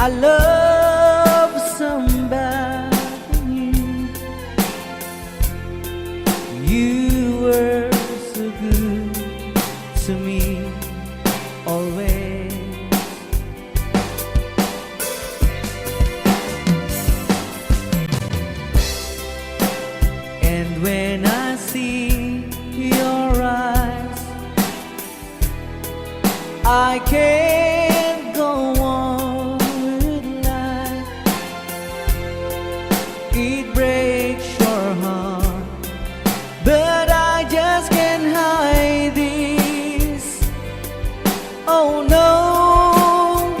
I love somebody new. You were so good to me always. And when I see your eyes, I can't go on with life. It breaks your heart, but I just can't hide this. Oh no,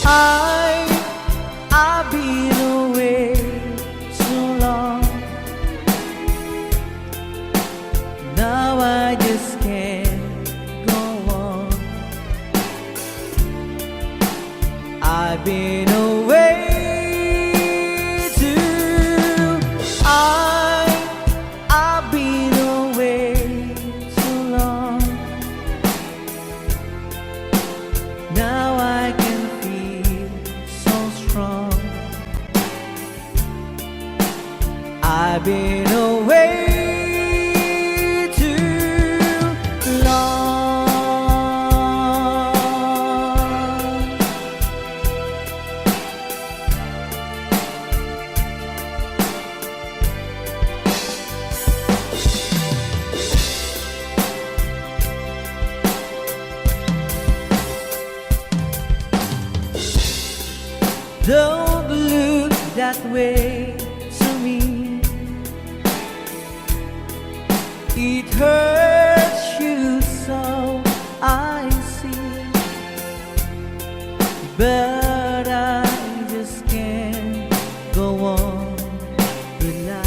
I've been away so long. Now I just can't go on. I've been away too. I've been away so long. Now I can feel so strong. I've been away too long. Don't look that way to me. It hurts you so, I see. But I just can't go on with life.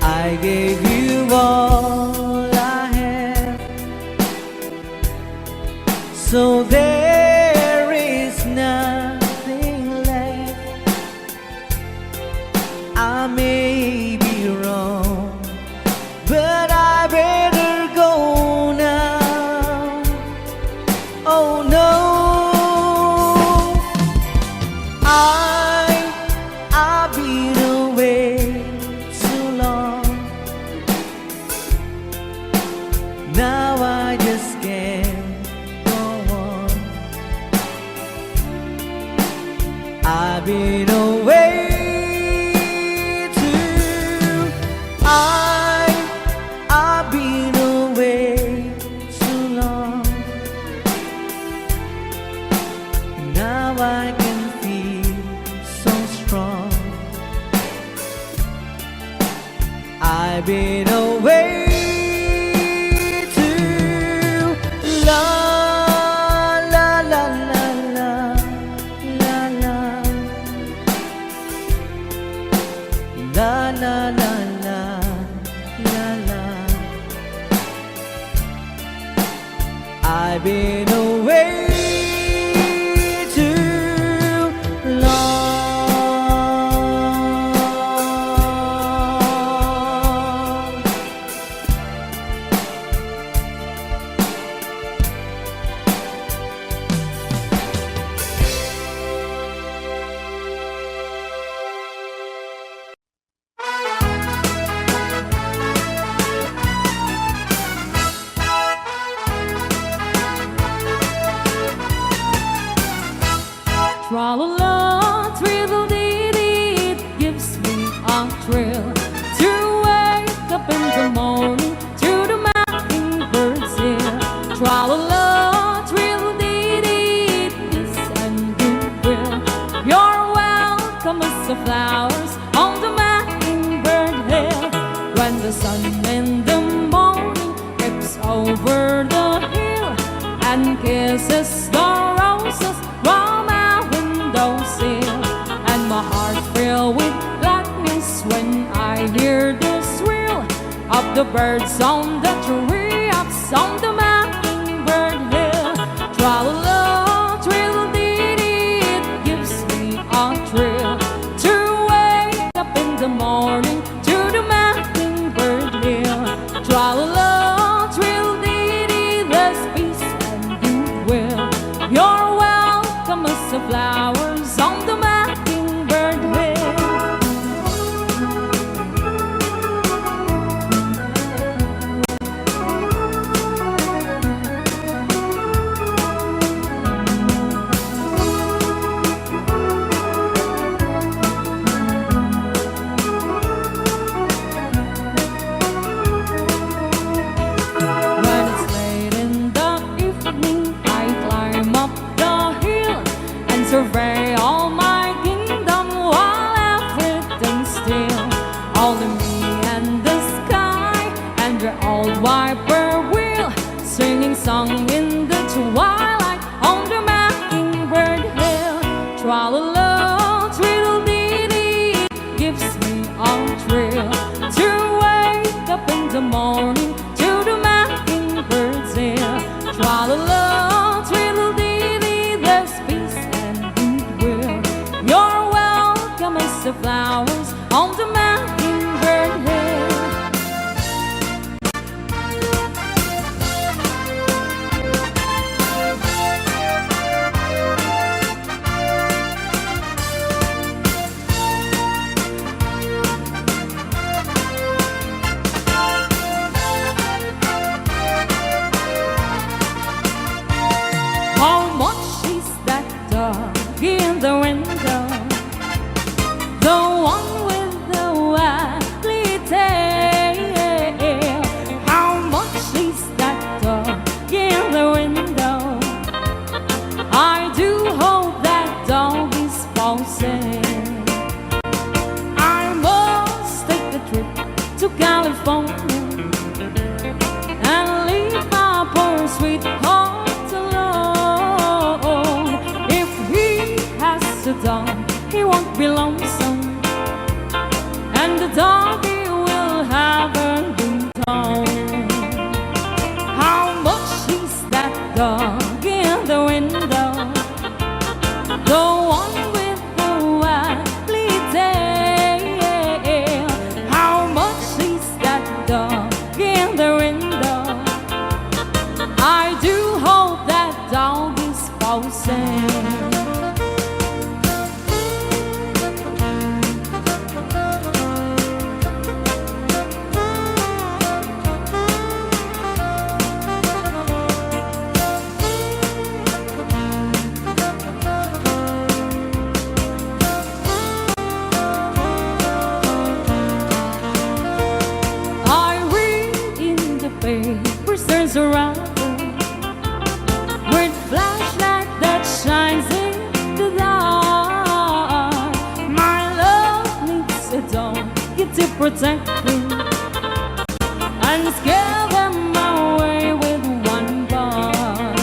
I gave you all I have, so there is nothing left. I may be wrong, but I better go now. Oh no, I've been away too long. Now I just can't go on. I've been away too. I've been away too long. Now I can feel so strong. I've been away too long. La la la la la la la la la la la la. I've been away too long. Tra-la-la, thrill-dee-dee, it gives me a thrill to wake up in the morning to the mockingbirds here. Tra-la-la, thrill-dee-dee, peace and goodwill. You're welcome as the flowers on the mockingbird hill. When the sun in the morning creeps over the hill and kisses the roses from our windowsill, and my heart filled with gladness when I hear the thrill of the birds on the treetops on the mockingbird hill. Tra-la-la, thrill-dee-dee, it gives me a thrill to wake up in the morning to the mockingbird hill. singing song in the twilight on the mockingbird hill. Tra-la-la, twiddle-dee-dee, it gives me a thrill to wake up in the morning to the mockingbird's hill. Tra-la-la, twiddle-dee-dee, there's peace and goodwill. You're welcome as the flowers on the mockingbird hill. How much is that dog in the window? The one with the waggly tail. How much is that dog in the window? I do hope that dog is falsing. I must take a trip to California and leave my poor sweetheart alone. If he has a dog, he won't be lonesome, and the doggy will have a good home. How much is that dog in the window? The one with the waggly tail. How much is that dog in the window? I do hope that dog is falsing. I read in the papers there's a robber with flashlight that shines in the dark. My love needs a dog to protect me and scare them away with one bark.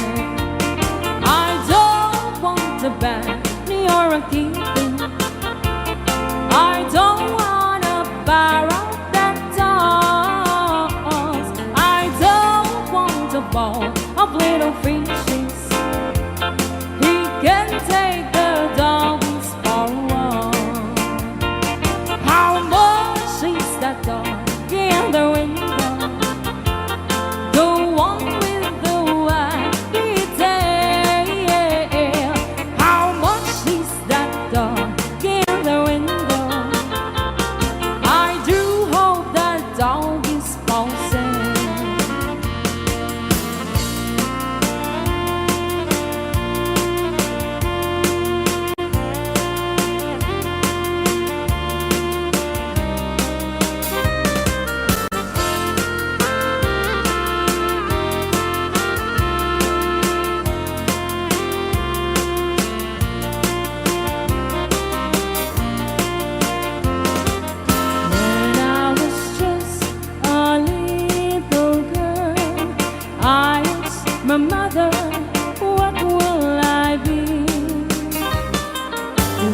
I don't want a bunny or a kitten. I don't want a parrot that talks. I don't want a ball of little fishes. He can take the dogs for a walk. How much is that dog in the window? The one with the waggly tail. How much is that dog in the window? I do hope that dog is falsing. When I was just a little girl, I asked my mother, what will I be?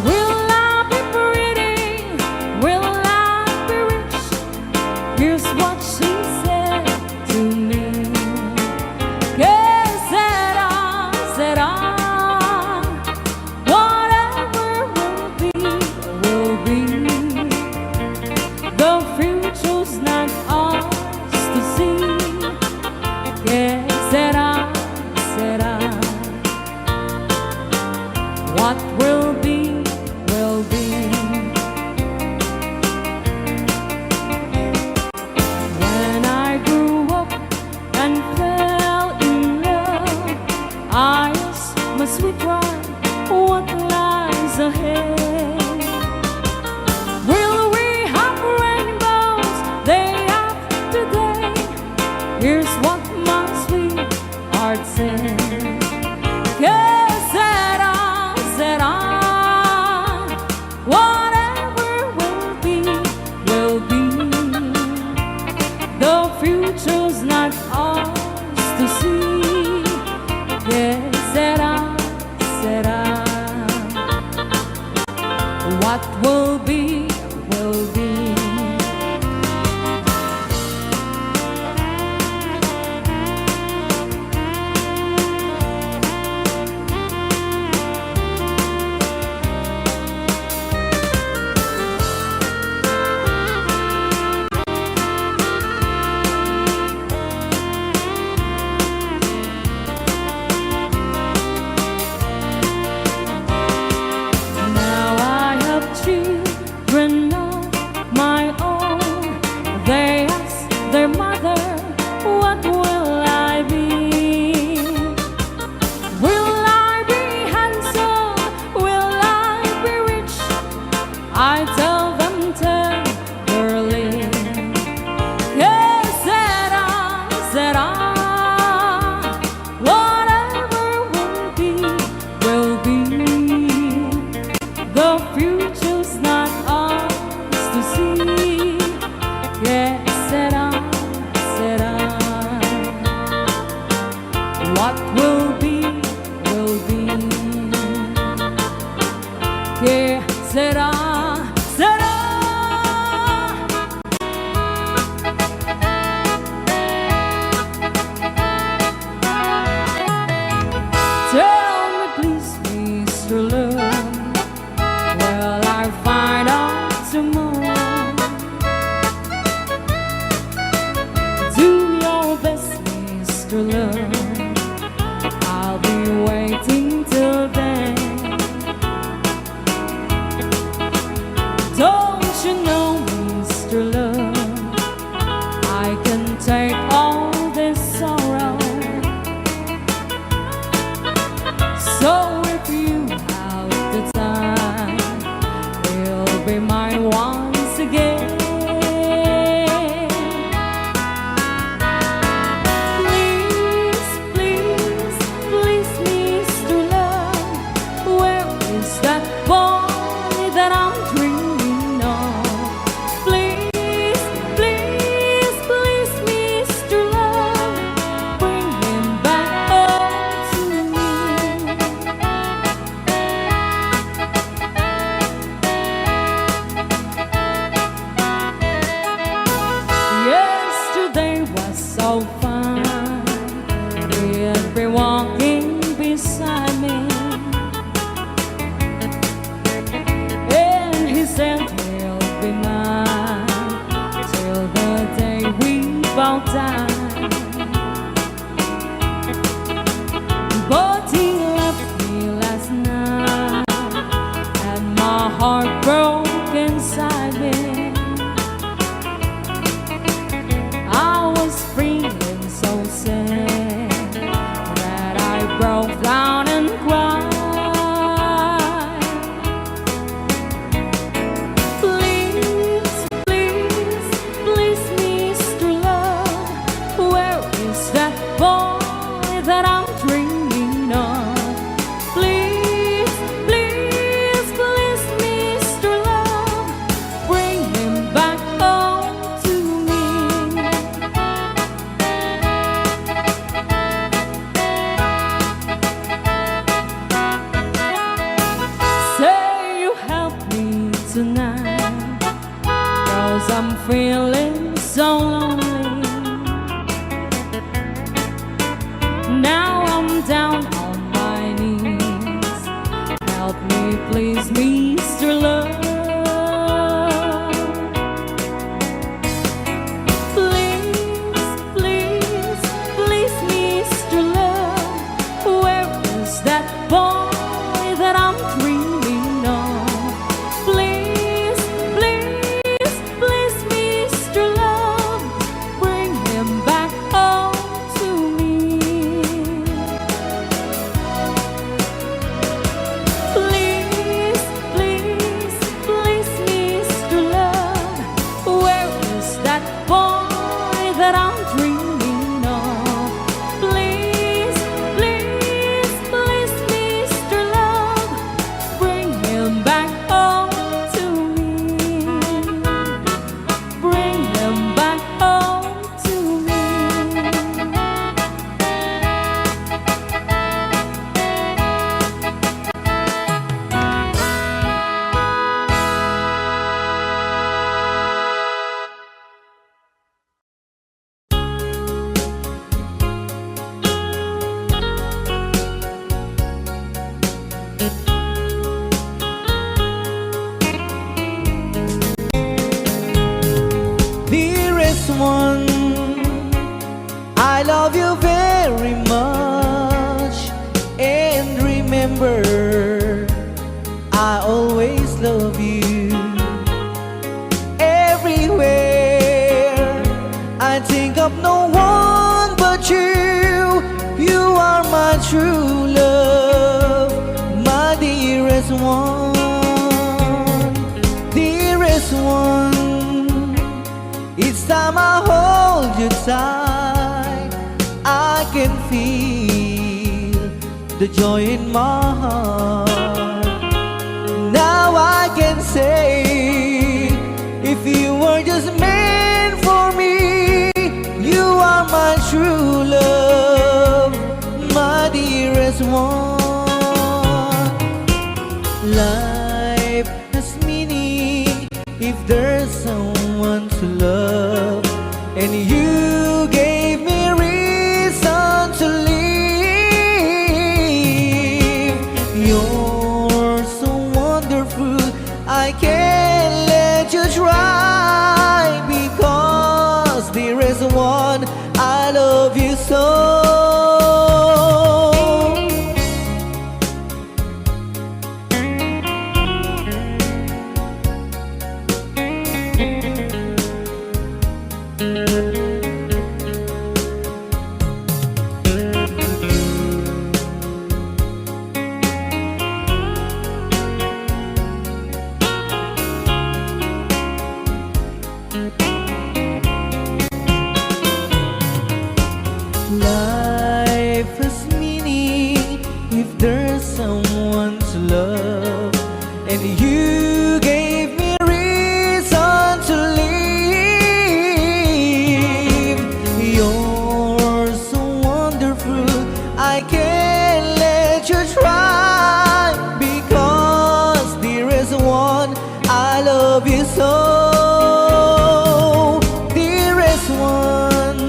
Will I be pretty? Will I be rich? Here's what she said to me. Que sera, whatever will be, will be. The future's not ours to see. Que sera, what will be, will be. When I grew up and fell in love, I asked my sweetheart, what lies ahead? Will we have rainbows day after day? Here's what my sweetheart said. Que sera, whatever will be, will be. The future's not ours to see. what will be, will be. Que será, será. Tell me please, Mr. Love, will I find out tomorrow? Do your best, Mr. Love, I'll be waiting till then. Don't you know, Mr. Love, I can take all this sorrow. So if you have the time, you'll be mine once again. Please, please, please, Mr. Love, where is that boy that I'm dreaming of? Please, please, please, Mr. Love, bring him back home to me. Yesterday was so fun, he'd be walking beside me, and he said he'll be mine till the day we both die. But he left me last night, and my heart broke inside me. I was feeling so sad that I broke down and cried. Please, please, please, Mr. Love, where is that boy that I'm dreaming of? Please, please, please, Mr. Love, bring him back home to me. Say you help me tonight, 'cause I'm feeling so lonely. Now I'm down on my knees. Help me please, Mr. Love. Please, please, please, Mr. Love, where is that boy that I'm dreaming of? Please, please, please, Mr. Love, bring him back home to me. Please, please, please, Mr. Love, where is that boy that I'm dreaming of? Please, please, please, Mr. Love, bring him back home to me. Bring him back home to me. Dearest one, I love you very much. And remember, I always love you. Everywhere I think of no one but you. You are my true love, my dearest one. Dearest one, each time I hold you tight, I can feel the joy in my heart. Now I can say, if you were just meant for me, you are my true love, dearest one. Life has meaning if there's someone to love, and you gave me reason to live. You're so wonderful, I can't let you try, because there is one, I love you so. Life has meaning if there's someone to love, and you gave me reason to live. You're so wonderful, I can't let you try, because there is one, I love you so. Dearest one,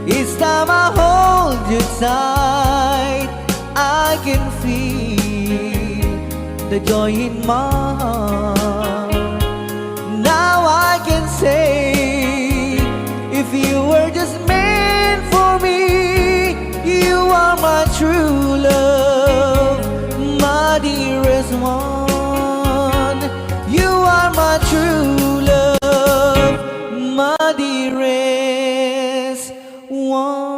each time I hold you tight, I can feel the joy in my heart. Now I can say, if you were just meant for me, you are my true love, my dearest one. You are my true love, my dearest one.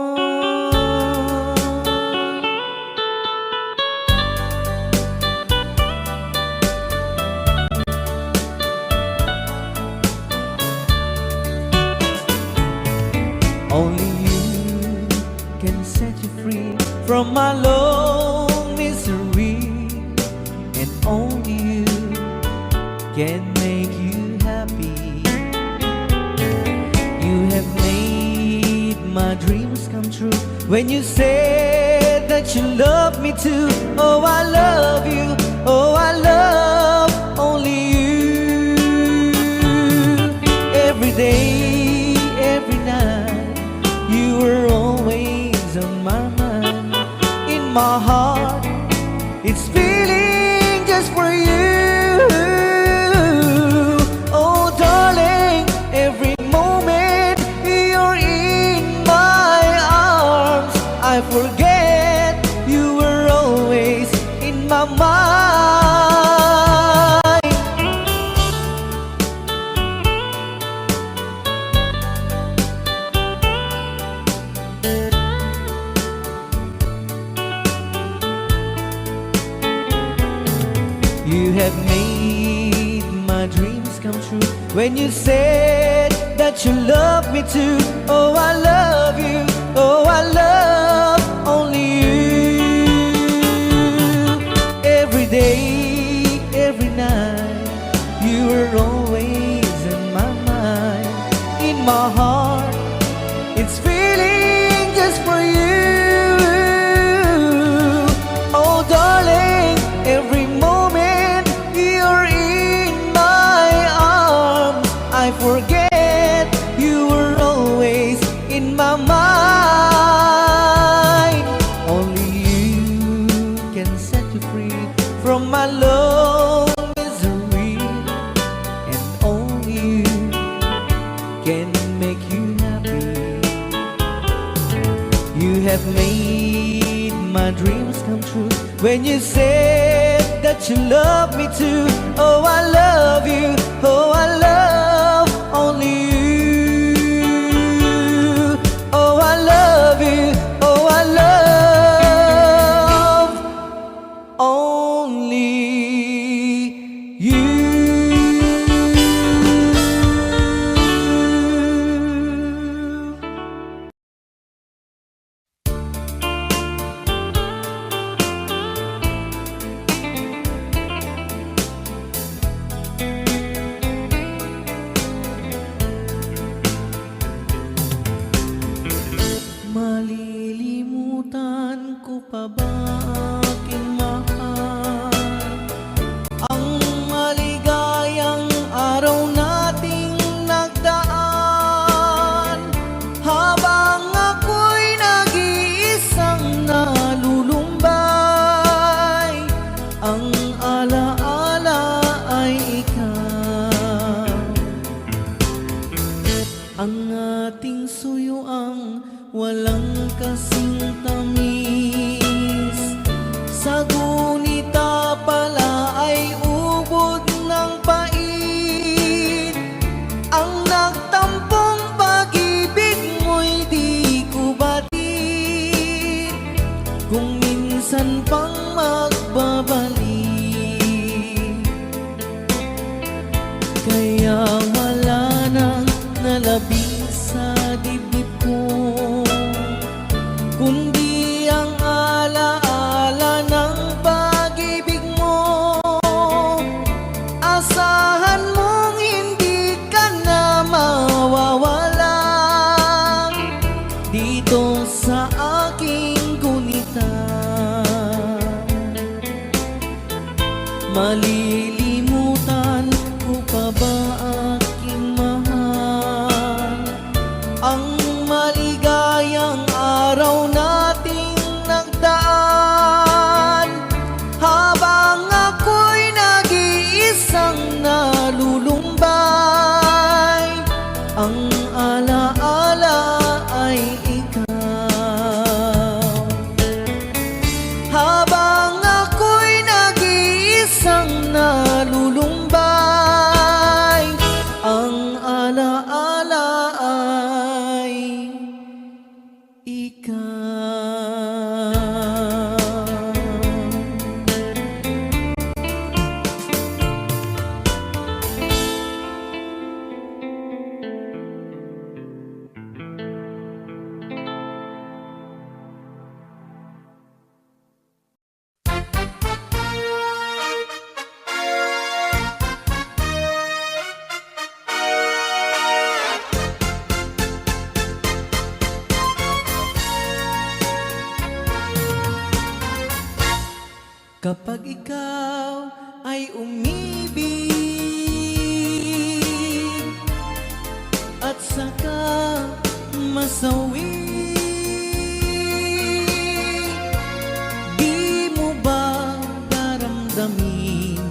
Only you can set you free from my long misery, and only you can make you happy. You have made my dreams come true when you said that you love me too. Oh, I love you, oh, I love only you. Every day, every night, you were always on my mind. In my heart, it's feeling just for you. Oh, darling, every moment you're in my arms, I forget you were always in my mind. You have made my dreams come true when you said that you love me too. Oh, I love you, oh, I love only you. Every day, every night, you were always in my mind. In my heart, it's feeling just for you. Oh, darling, every moment you're in my arms, I forget you were always in my mind. Only you can set you free from my long misery, and only you can make you happy. You have made my dreams come true when you said that you love me too. Oh, I love you, oh, I love only you. Oh, I love you, oh, I love only you. Malilimutan ko pa ba aking mahal ang maligayang araw nating nagdaan, habang ako'y nag-iisang nalulumbay. Ang alaala ay ikaw, ang ating suyuang walang kasing tamis. Sa gunita pala ay ubod ng pait. Ang nagtampong pag-ibig mo'y di ko batid, kung minsan pang magbabalik. Kaya wala nang nalabing sa dibdib ko, kundi ang alaala ng pag-ibig mo. Asahan mong hindi ka na mawawala dito sa aking gunita. Malilimutan ko pa ba aking mahal ang maligayang araw nating nagdaan, habang ako'y nag-iisang nalulumbay. Ang alaala ay ikaw, habang ako'y nag-iisang nalulumbay. Ang alaala ay ikaw. Kapag ikaw ay umibig at saka masawi, di mo ba daramdamin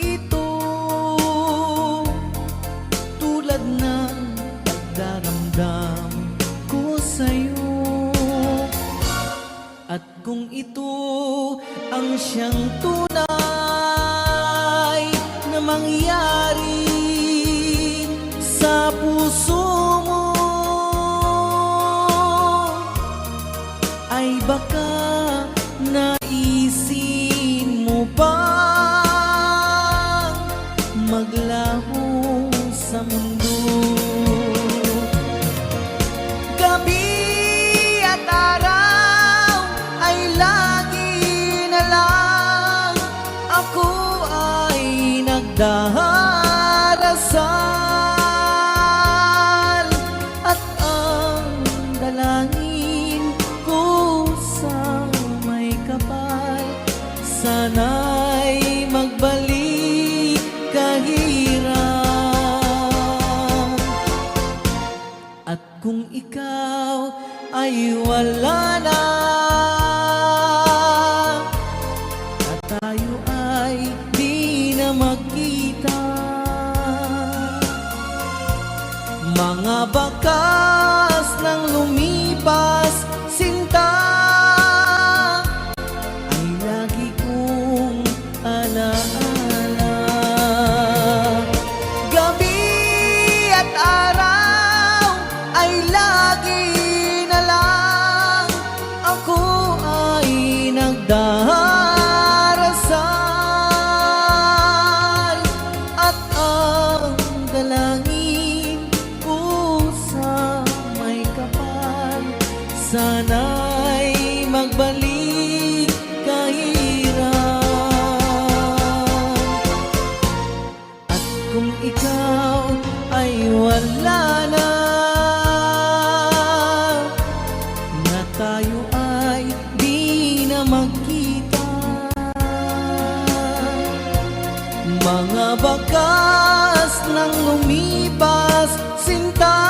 ito, tulad ng pagdaramdam ko sa'yo? At kung ito ang siyang tunay na mangyari sa puso mo, ay baka naisin mo bang maglaho sa mundo? Gabi at araw ay lagi na lang ako ay nagdarasal, at ang dalangin ko sa may kapal, sana'y magbalik kahirap. At kung ikaw ay wala na, at tayo ay di na magkita, mga bakas ng lumipas sinta ay lagi kong alaala. Gabi at araw ay lagi na lang ako ay nagdarasal, at ang dalangin ko sa may kapal, sana'y magbalik kahirap. At kung ikaw ay wala na tayo ay di nang lumipas, sinta,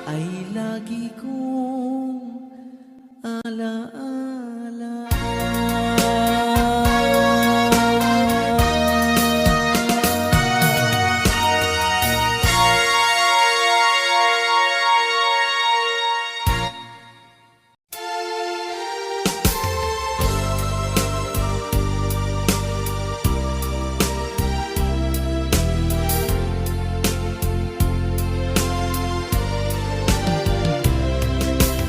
ay lagi kong alaala.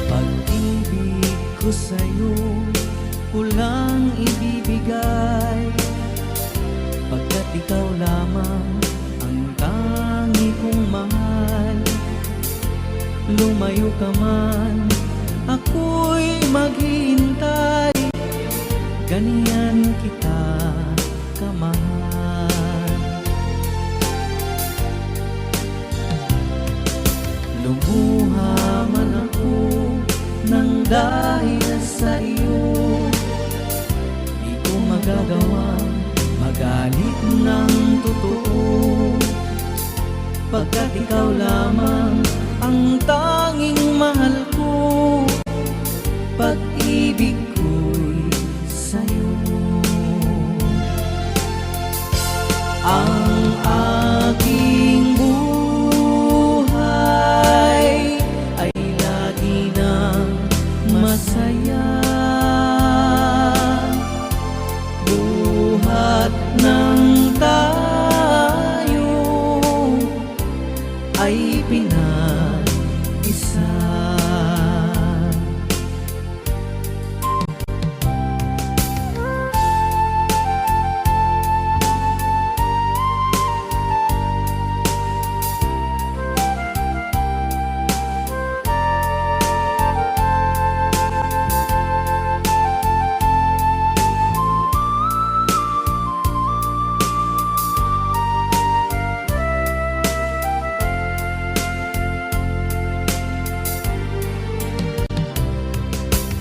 Pag-ibig ko sa'yo, kulang ibibigay, pagkat ikaw lamang ang tangi kong mahal. Lumayo ka man, ako'y maghihintay, ganyan kita kamahal. Lumuha man ako nang dahil sa iyo, di ko magagawang magalit ng totoo, pagkat ikaw lamang ang tanging mahal ko. Pag-ibig ko'y sa'yo. Ang aking buhay ay lagi nang masaya, buhat ng tayo ay pinag-isa.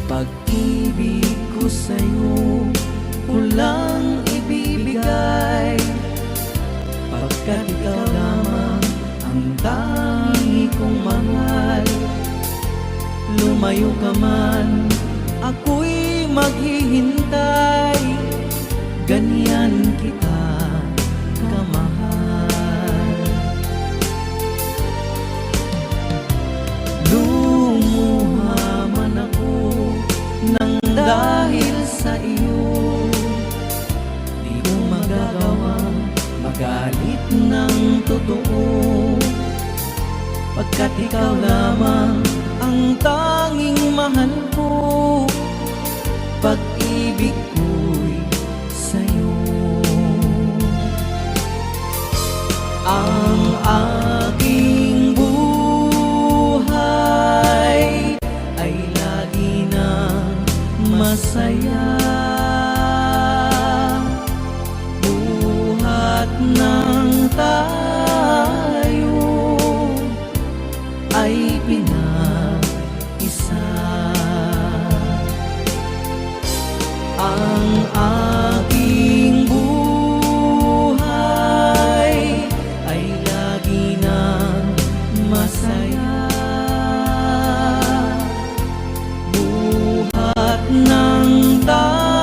Pag-ibig ko sa'yo, kulang ibibigay, pagkat ikaw lamang ang tangi kong mahal. Lumayo ka man, ako'y maghihintay, ganyan kita kamahal. Lumuha man ako nang dahil sa iyo, di ko magagawang magalit ng totoo, pagkat ikaw lamang ang tanging mahal ko. Pag-ibig ko'y sa'yo. Ang aking buhay ay lagi nang masaya, buhat ng tayo ay pinag-isa. Ang aking buhay ay lagi nang masaya, buhat ng tayo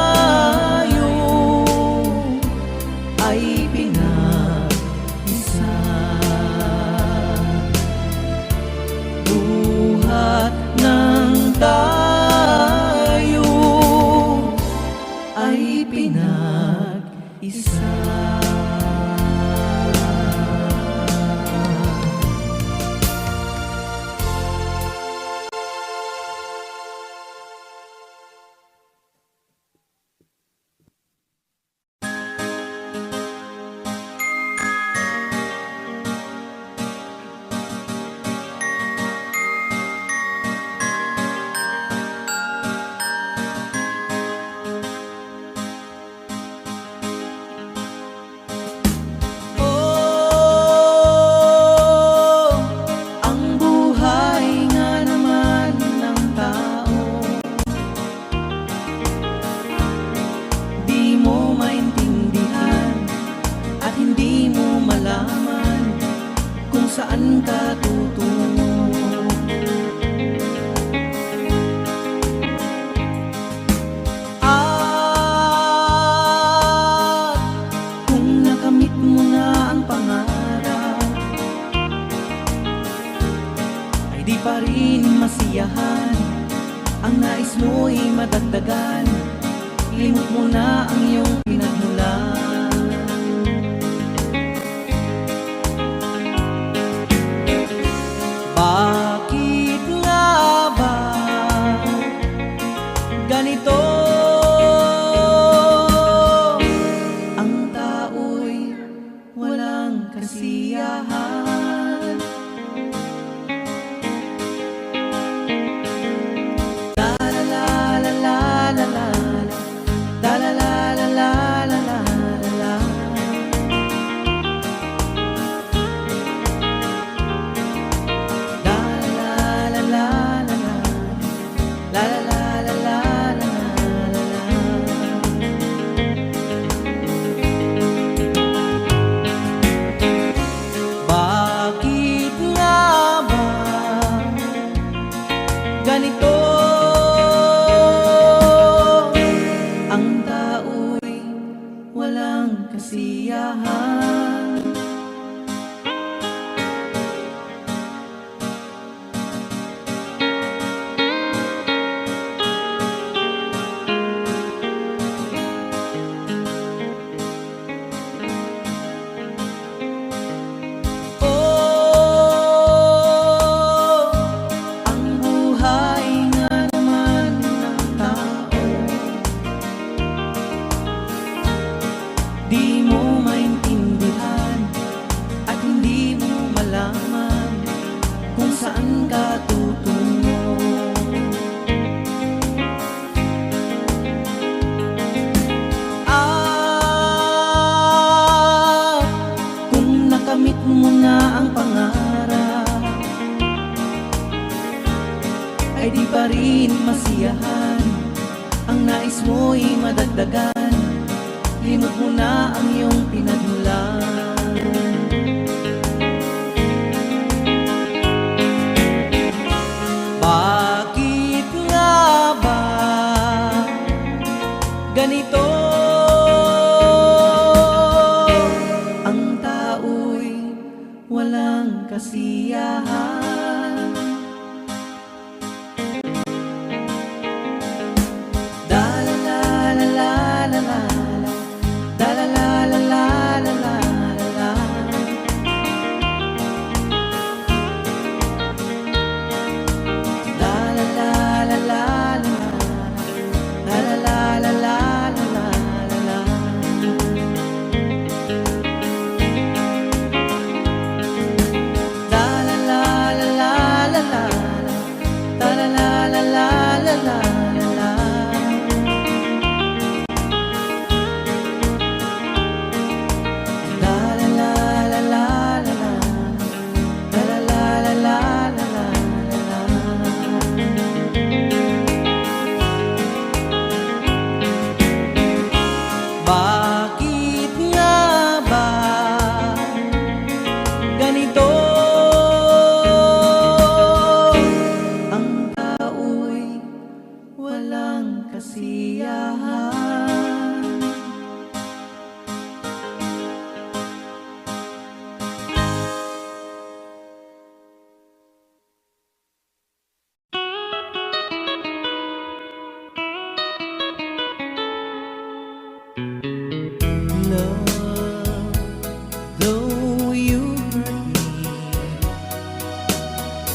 ang nais mo'y madagdagan. Limot mo na ang iyong pinagmulan. Bakit nga ba ganito? Ang tao'y walang kasiyahan. La la la la la la la, la la la la la la la la. Bakit nga ba ganito? Ang tao'y walang kasiyahan. Di mo maintindihan at hindi mo malaman kung saan ka tutungo. Kung nakamit mo na ang pangarap, ay di pa rin masiyahan. Ang nais mo'y madagdagan. Limot mo na ang iyong pinagmulan. Bakit nga ba ganito? Ang tao'y walang kasiyahan. La la la la la la la, la la la la la la la la. La la la la la la, la la la la la la la la. La la la la la la la, la la la la la la la. Bakit nga ba ganito? Ang tao'y walang kasiyahan. Love, though you hurt me,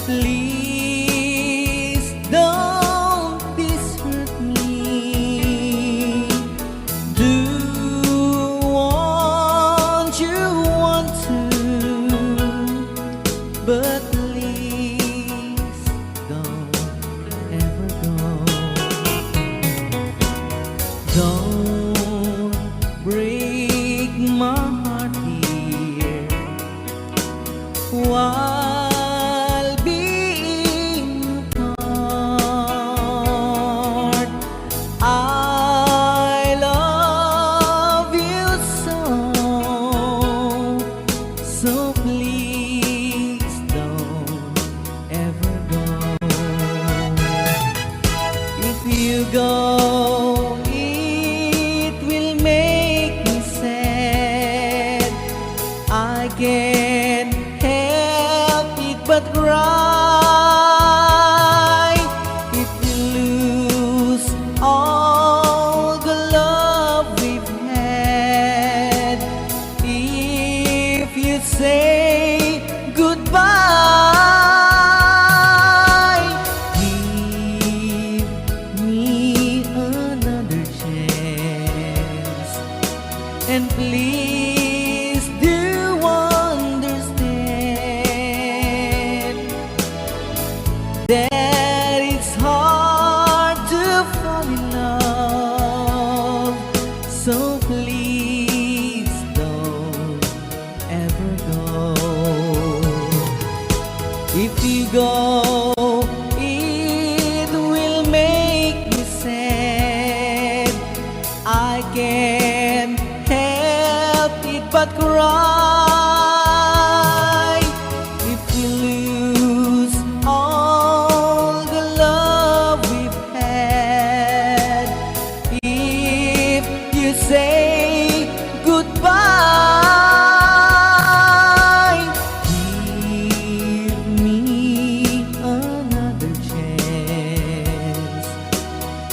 please don't desert me. Do what you want to, but please don't ever go. Don't break my heart here while being apart. I love you so, so please don't ever go. If you go, it will make me sad. I can't help it but cry. If you lose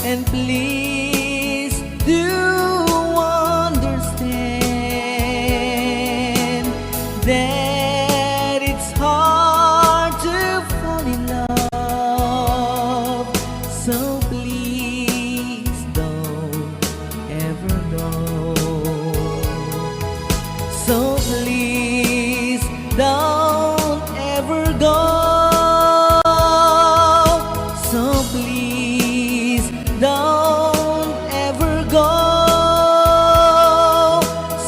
And please do understand that it's hard to fall in love. So please don't ever go. So please don't ever go. So please don't ever go.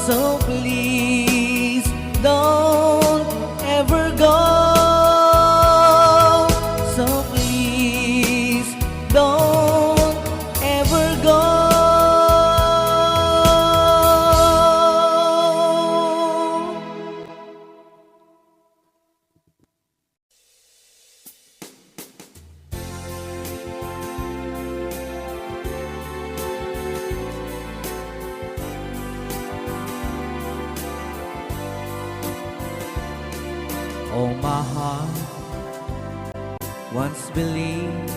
So please don't ever go. So please don't ever go. Oh, my heart once believed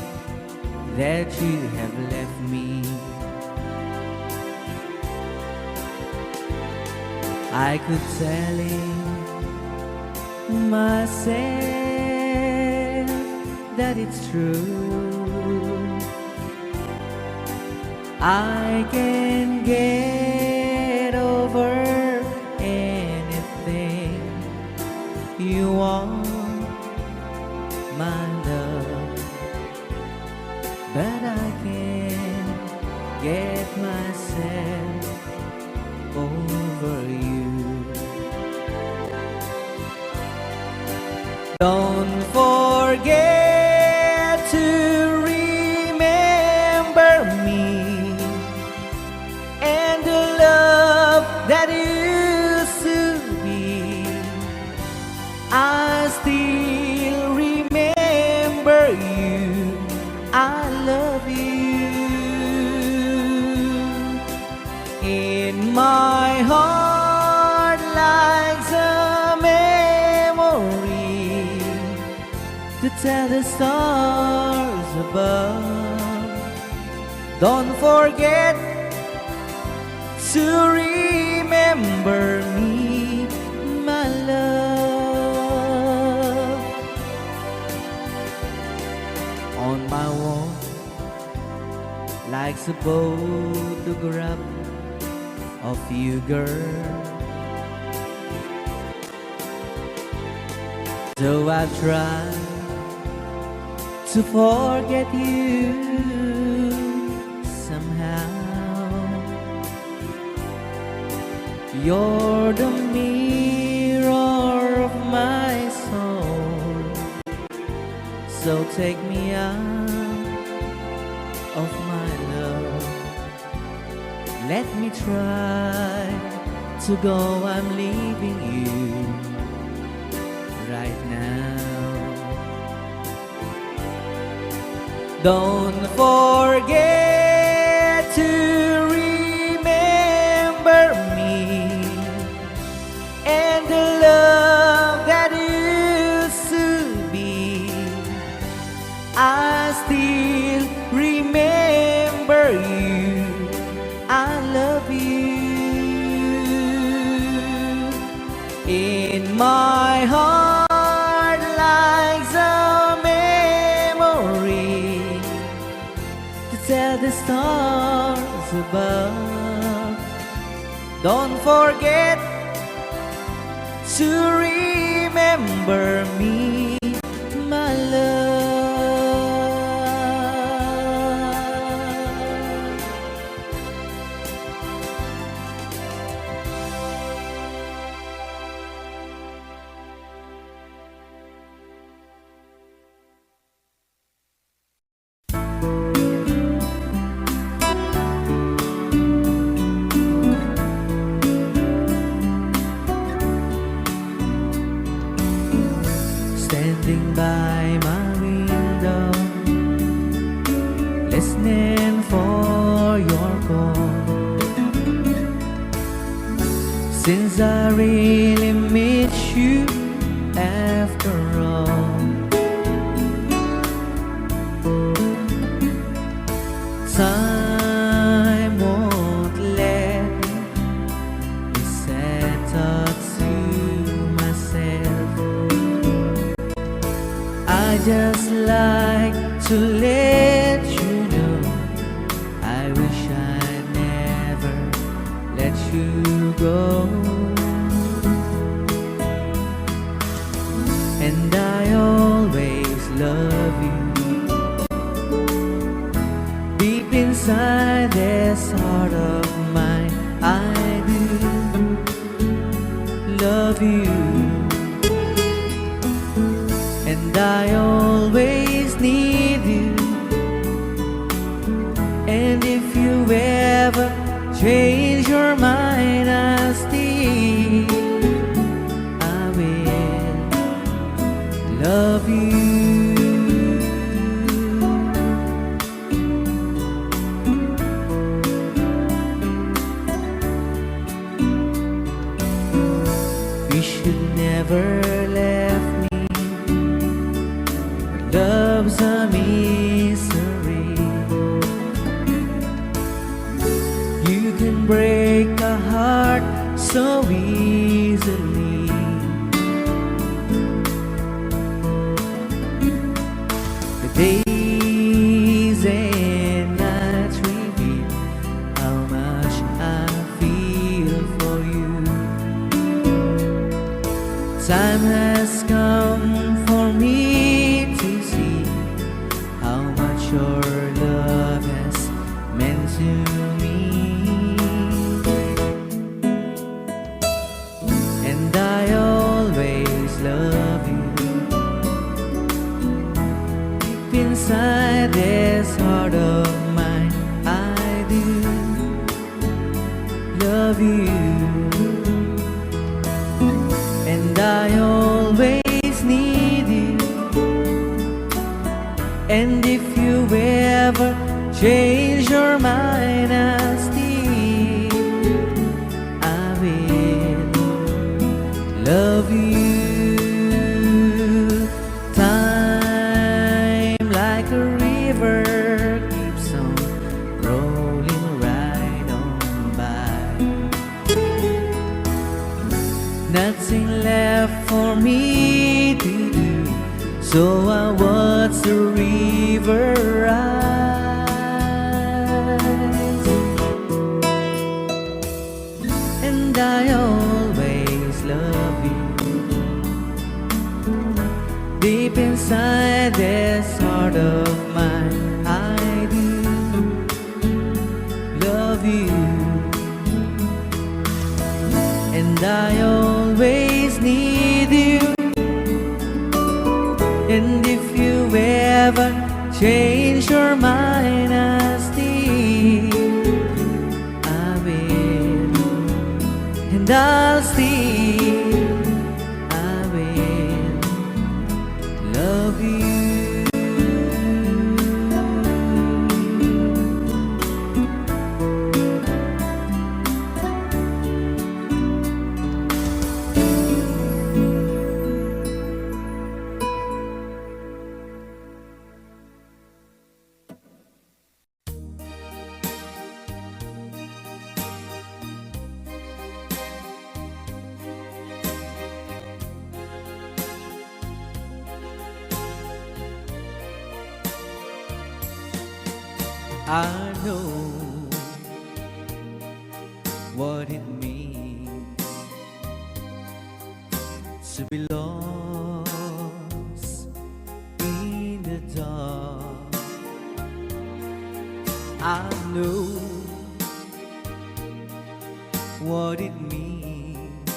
that you have left me. I could tell it myself that it's true. I can get over anything you want, my love, but I can't get myself over you. Don't forget to remember me and the love that used to be. I still remember you. I love you. In my heart lies a memory to tell the stars above. Don't forget to remember me, my love. On my wall likes a photograph of you, girl. So I've tried to forget you somehow. You're the mirror of my soul. So take me out of my love. Let me try to go. I'm leaving you right now. Don't forget to remember me and the love that used to be. I still remember you. I love you. In my heart lies a memory to tell the stars above. Don't forget to remember me, my love. Standing by my window, listening for your call. Since I really miss you after all. Time won't let me settle to myself. I just like to let you know I wish I never let you go. And I always love you. Deep inside this heart of mine, I do love you. And I always need you. And if you ever change your mind, I still I will love you. You should never left me. Love's a misery. You can break a heart so easily. The days and nights reveal how much I feel for you. Time has come for me to see how much your love has meant to me. And I always love you. Deep inside this heart of mine, I do love you. And I always need you. And if you ever change your mind, I still I will love you. Time like a river keeps on rolling right on by. Nothing left for me to do, so I watch the river rise. And I always love you. Deep inside this heart of mine, I do love you. And I always need you. And if you ever change your mind, I still I will. And I'll still I will love you. I know what it means to be lost in the dark. I know what it means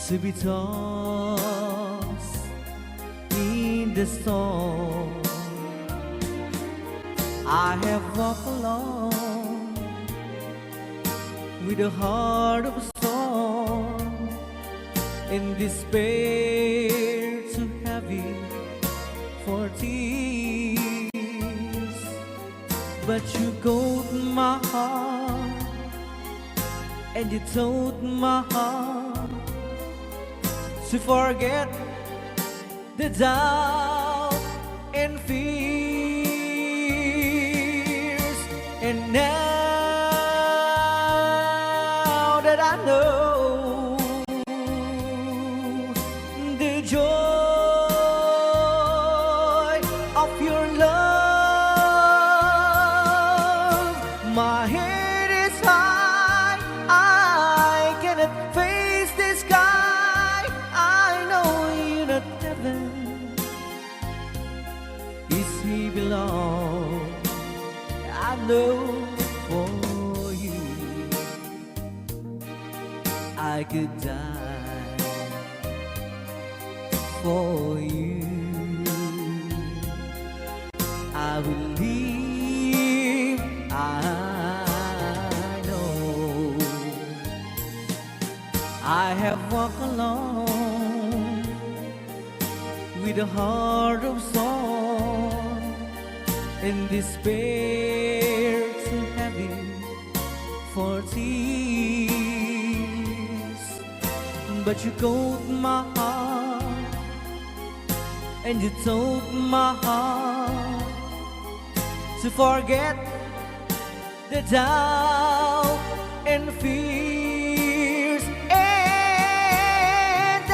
to be tossed in the storm. I have walked alone with a heart of stone, in despair too heavy for tears. But you caught my heart and you told my heart to forget the doubt and fear. I know for you I could die for you. I will leave, I know. I have walked alone with a heart of song and despair too heavy for tears. But you called my heart and you told my heart to forget the doubt and fears. And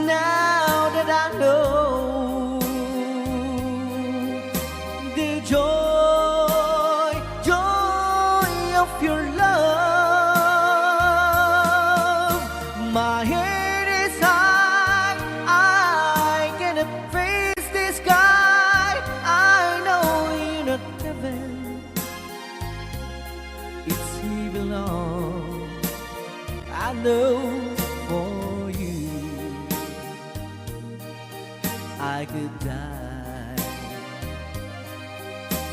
now that I know the joy of your love, my head is high, I cannot face the sky. I know you're not heaven, it's evil on. I know for you I could die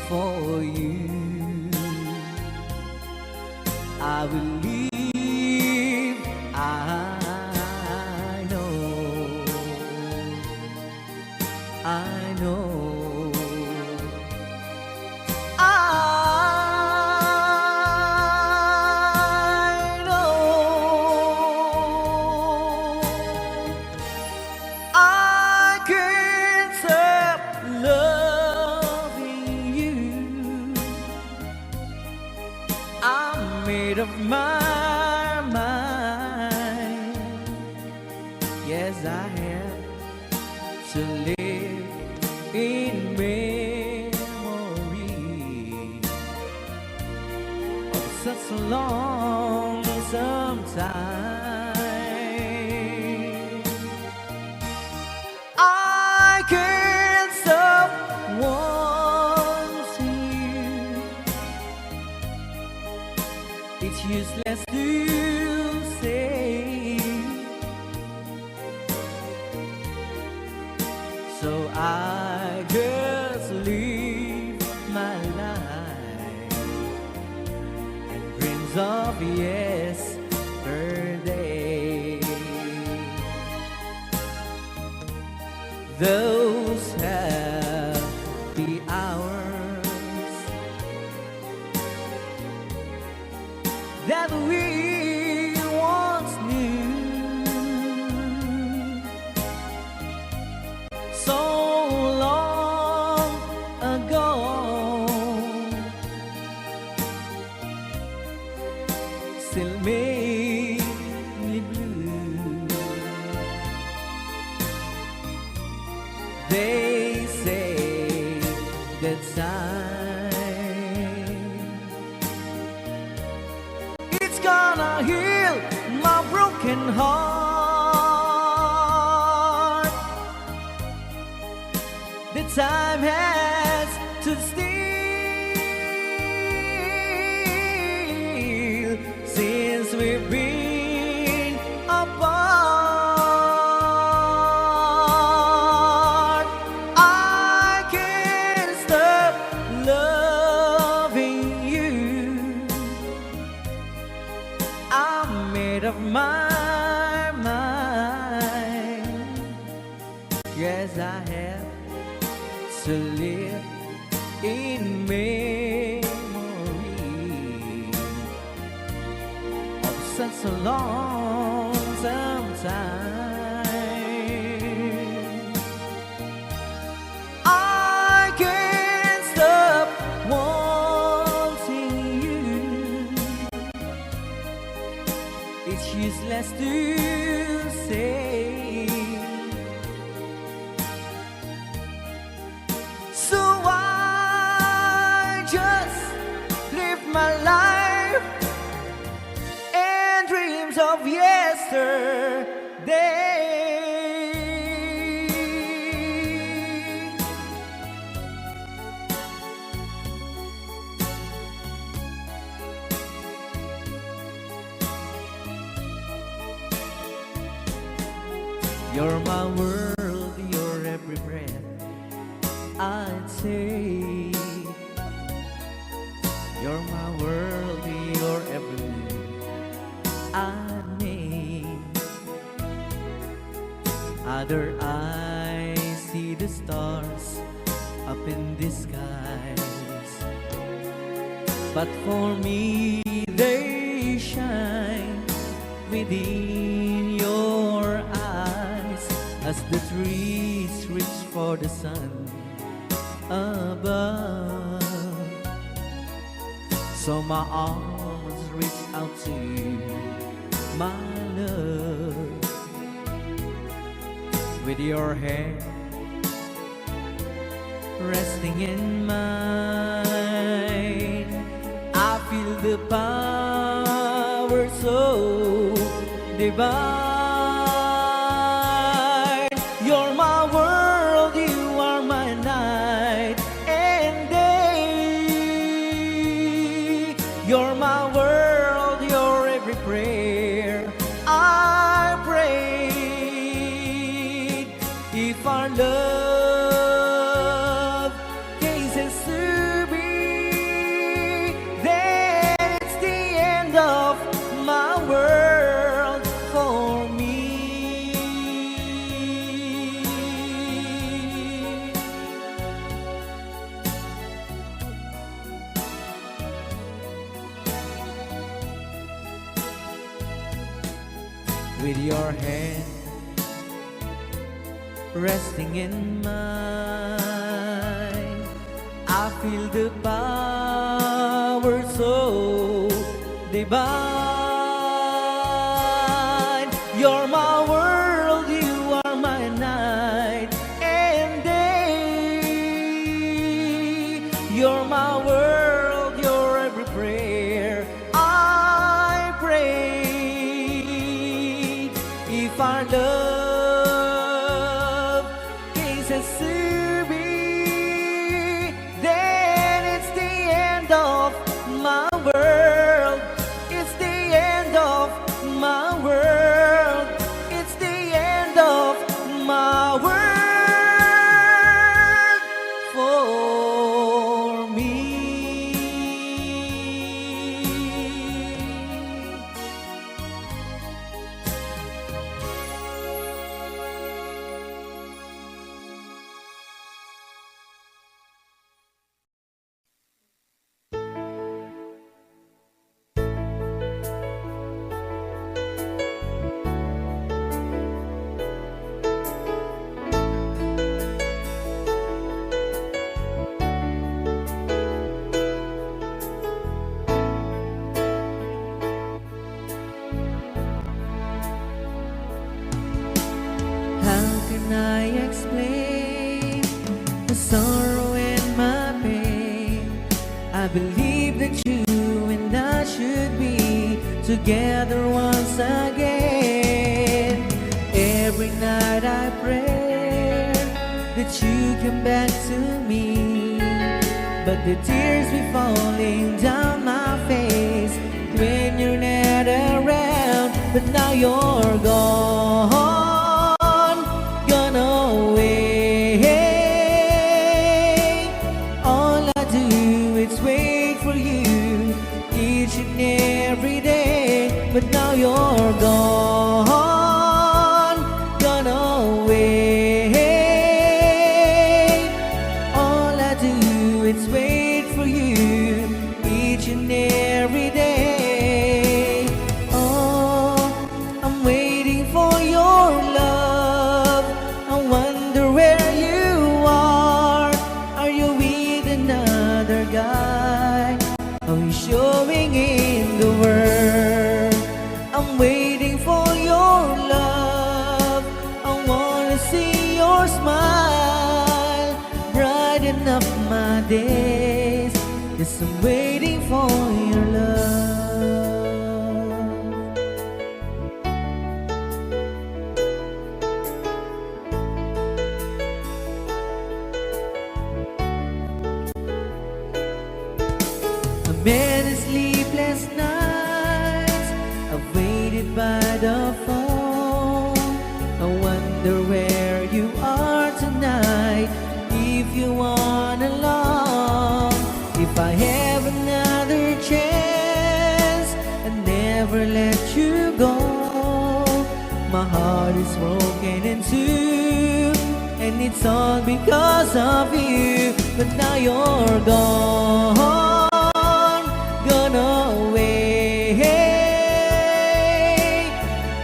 for you. I will leave, I know, I know, I know. I can't stop loving you. I'm made up my mind. Yes, I have to live in memory of such a long time. I can't stop wanting you. It's useless to say, so I just live my life and dreams of yesterday. Those happy hours that we once knew, so long ago, still make me blue. They say that time it's gonna heal my broken heart. The time has to steal since we've been apart. I can't stop loving you. I'm made up my mind. Yes, I have to live in memory of such a long time. I can't stop wanting you. It's useless to say, so I just live my life and dreams of yesterday. You're my world, you're every breath I'd say. You're my world, you're every move I'd make. Other eyes see the stars up in the skies, but for me they shine within your eyes as the trees reach for the sun above. So my arms reach out to you, my love, with your hand resting in mine. I feel the power so divine. You're my world, you are my night and day. You're my world, you're every prayer I prayed. If our love cases to be, then it's the end of my world for me. With your hand resting in mine, I feel the power so divine. You're my world, you are my night and day. You're my world, you're every prayer I prayed. If our love cases to be, then it's the end of my world. It's the end of my world. It's the end of my world for me. How can I explain the sorrow and my pain? I believe that you and I should be together once again. Every night I pray that you come back to me, but the tears be falling down my face when you're not around. But now you're gone, gone away. All I do is wait for you each and every day. But now you're gone, gone away. All I do is wait for you each and every day. Oh, I'm waiting for your love. I wonder where you are. Are you with another guy? Are you showing in the world? I'm waiting for your love. I wanna see your smile, brighten up my days. Yes, I'm waiting for your love. Many sleepless nights I've waited by the phone. I wonder heart is broken in two, and it's all because of you. But now you're gone away.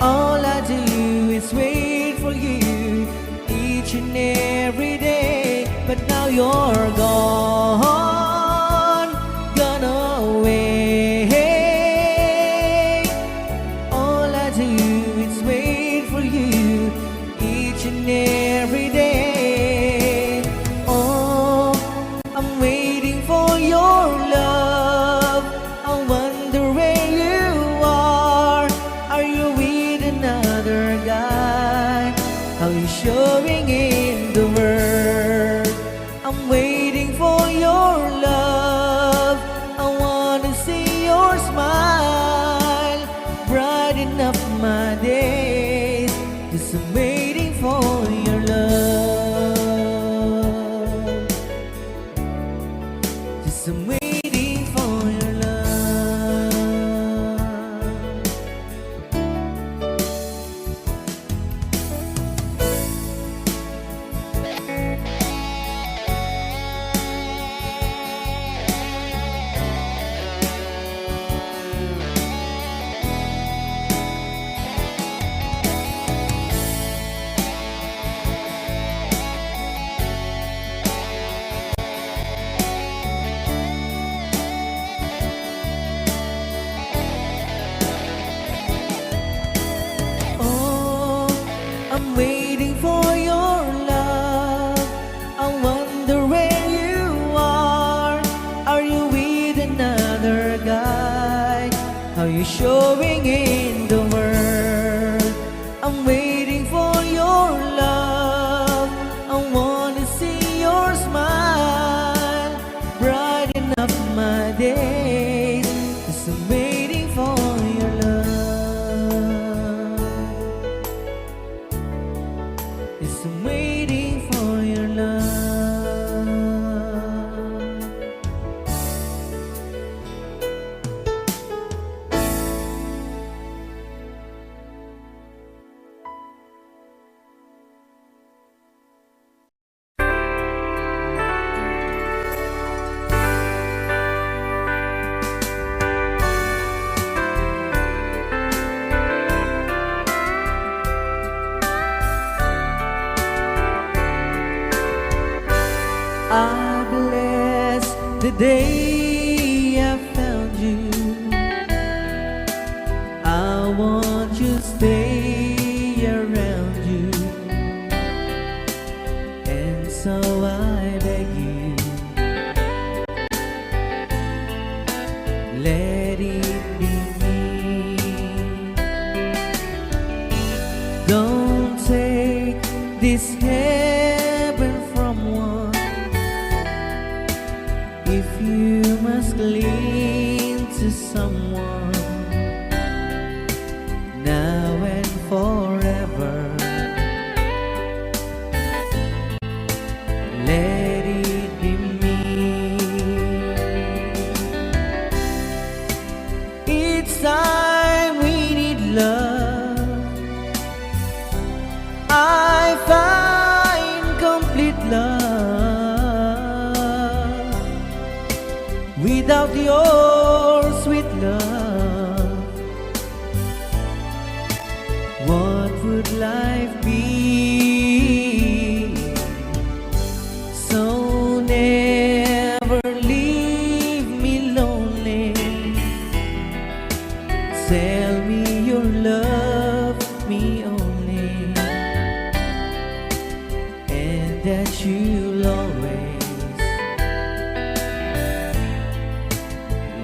All I do is wait for you each and every day. But now you're gone away. All I do is wait for you each and every day. Oh, I'm waiting for your love. I wonder where you are. Are you with another guy? How you showing in the world? I'm waiting for your love. I wanna see your smile, brighten up my days. Just I'm waiting for your love. Just I'm waiting for your love. Oh, I'm waiting for your love. I wonder where you are. Are you with another guy? How you showing in the world? I'm waiting for your love. I wanna see your smile, brighten up my days. Just I'm waiting for your love. Yes, I'm waiting for your love. I bless the day I found you. I want you to stay around you, and so I beg you, let it be me. Don't take this heaven from one. If you must cling to someone now and forever, let it be me. Each time we need love, I find complete love. Without your sweet love, what would life be? So never leave me lonely. Tell me you love me only, and that you'll always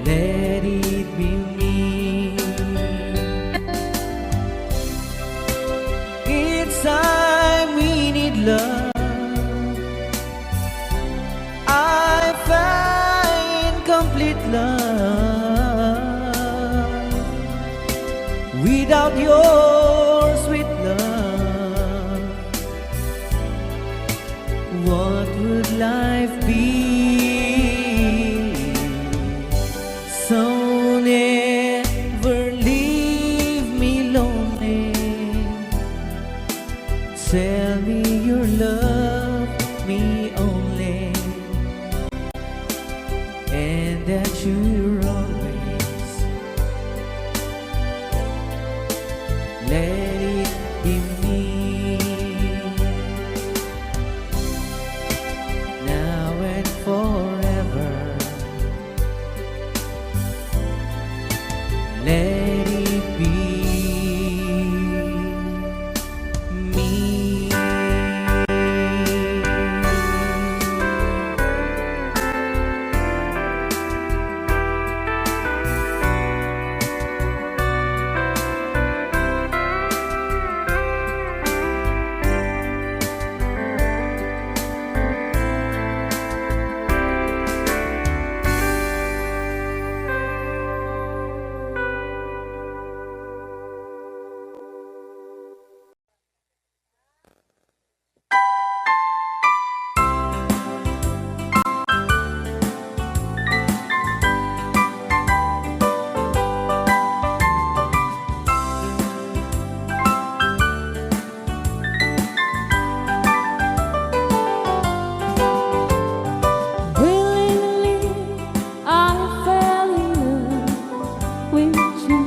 let it be me. sure always. Let it be me. Now and forever. Let it be me. Willingly, I fell in love with you.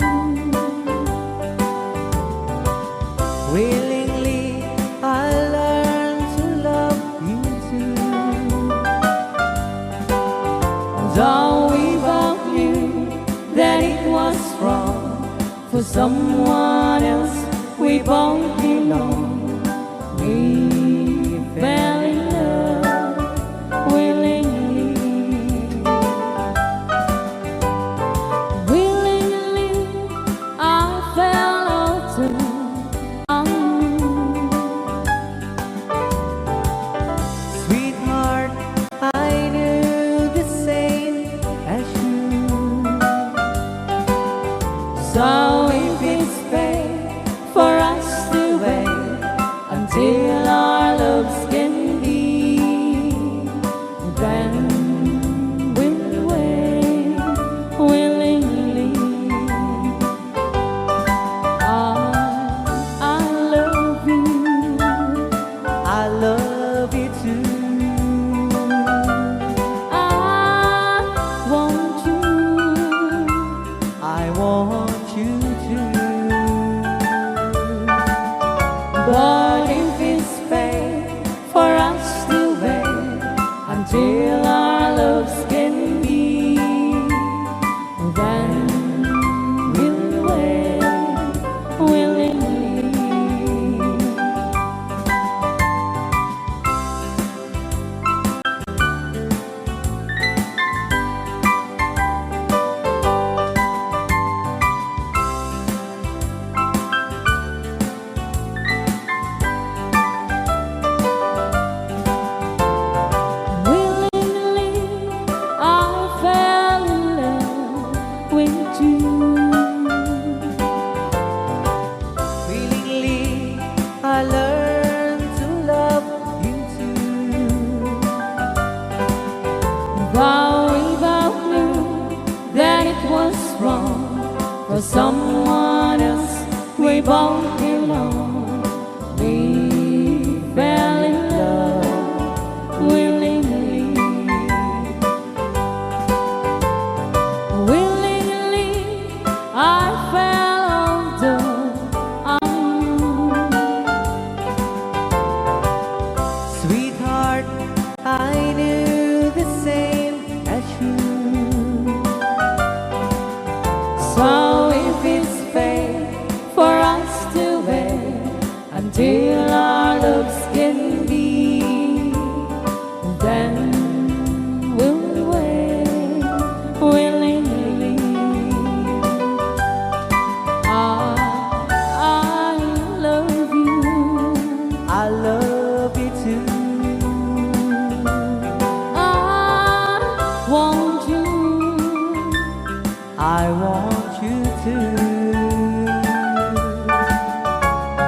Willingly, I learned to love you too. Though we both knew that it was wrong for someone else, we both belong. We fell in love willingly. Willingly, I fell also on you. Sweetheart, I knew the same as you. So if it's fate for us to wait until our loves can be, then we'll wait willingly. I love you. I love you too. I want you. I want you to. But if it's fate for us to wait until our loves can be, then we'll wait willingly. Willingly, I fell in love with you. Willingly, I learned to love you too. Though we both knew that it was wrong for someone else, we both belong. We fell in love willingly. Willingly, I fell also on you. Sweetheart, I knew the same as you. So if it's fate for us to wait until our loves can be, then we'll wait willingly. I love you. I love you too. I want you. I want you to.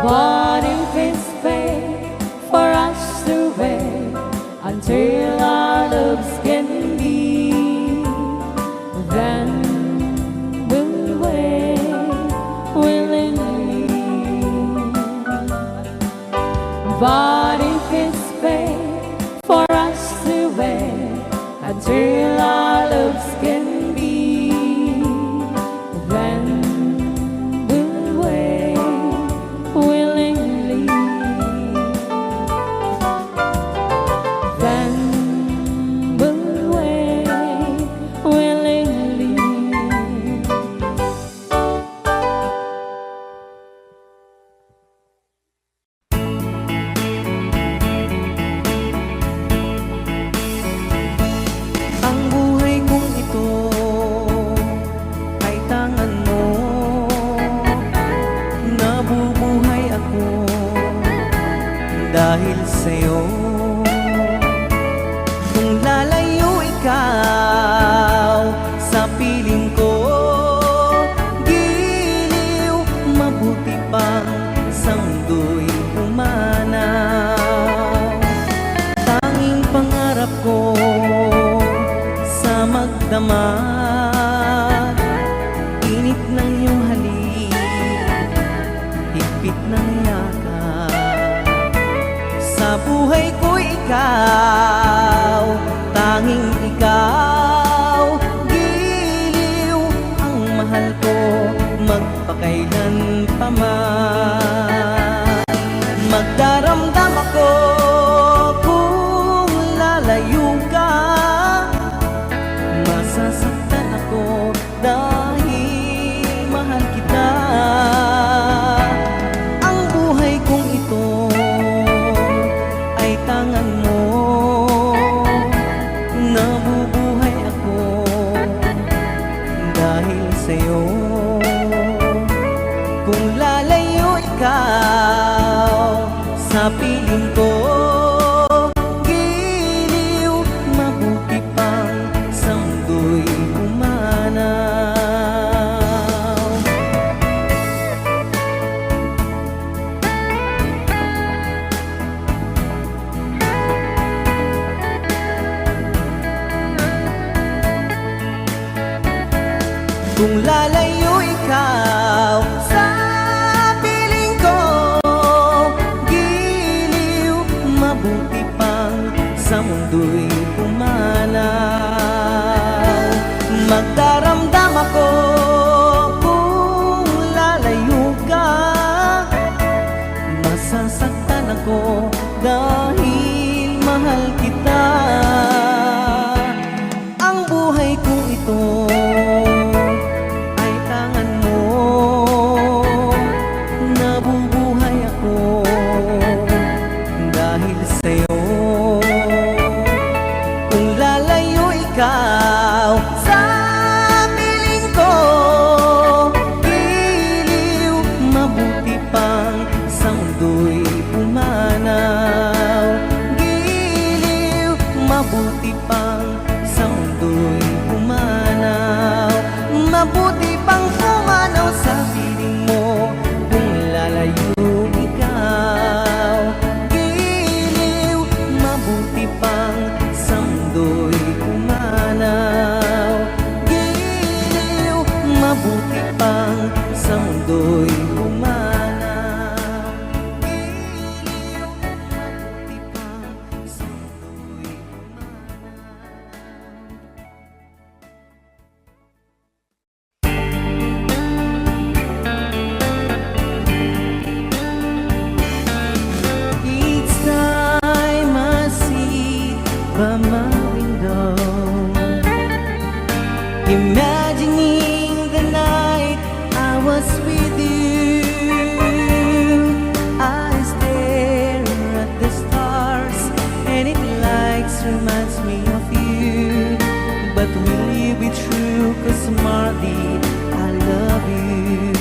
But if it's fate for us to wait until our loves can be, then we'll wait willingly. But if it's fate for us to wait until our loves can be, magdamag. Init ng iyong halik, higpit ng yakap. Sa buhay ko ikaw, tanging ikaw. Giliw ang mahal ko, magpakailan pa man. Magdaramdam ako kung lalayo ka. Masasaktan ako dahil mahal kita. Ang buhay kong ito ay tangan mo. Nabubuhay ako dahil sa'yo. Kung lalayo ikaw sa piling ko, giliw, mabuti pang sa mundo'y pumanaw. Kung lalayo ikaw sa piling ko, giliw, mabuti pang sa mundo'y pumanaw. Magdaramdam ako kung lalayo ka. Masasaktan ako dahil mahal kita. Ang buhay ko ito ay tangan mo. Nabubuhay ako dahil sa'yo. Kung lalayo ikaw sa piling ko, giliw, mabuti pang sa mundo'y pumanaw. Giliw, mabuti pang sa mundo'y pumanaw. Mabuti pang pumanaw sa piling mo kung lalayo ikaw. Giliw, mabuti pang sa mundo'y pumanaw. Giliw, mabuti pang sa mundo'y pumanaw. Giliw, mabuti pang sa mundo'y Each time I see by my window, imagining the night I was with you, I stare at the stars and it likes reminds me of you. But will you be true? 'Cause Marley, I love you.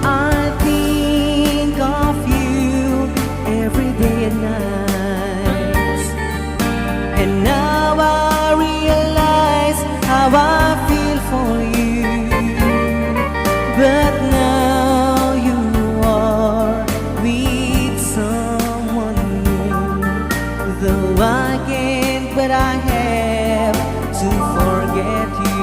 I think of you every day and night, and now I realize how I feel for you. But now you are with someone new. Though I can't, but I have to forget you.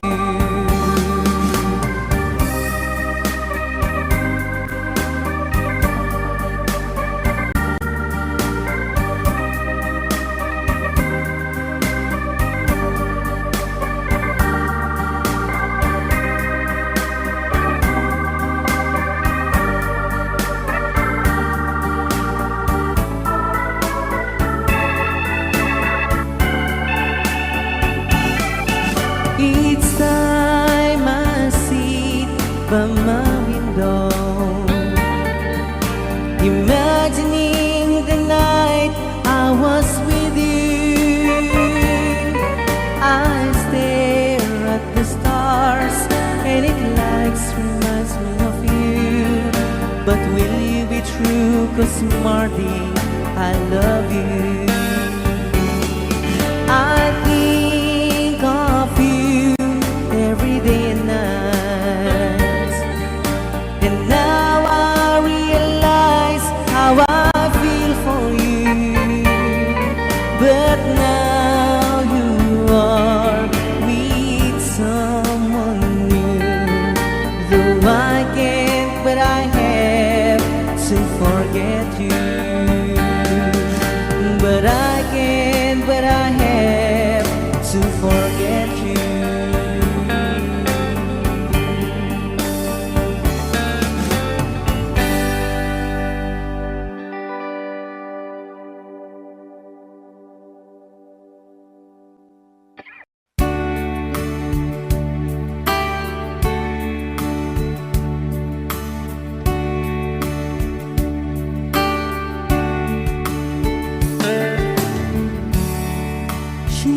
Each time I sit by my window, imagining the night I was with you, I stare at the stars and it likes reminds me of you. But will you be true? 'Cause Marty, I love you. I think of you every day and night, and now I realize how I feel for you. But now you are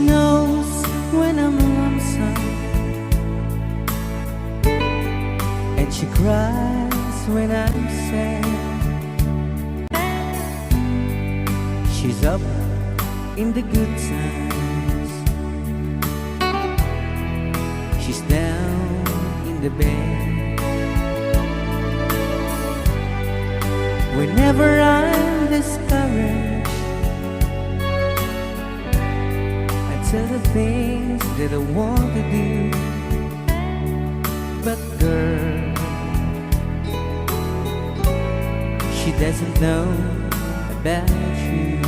knows when I'm lonesome, and she cries when I'm sad. She's up in the good times, she's down in the bed. Whenever I'm discouraged, I tell the things that I want to do. But girl, she doesn't know about you.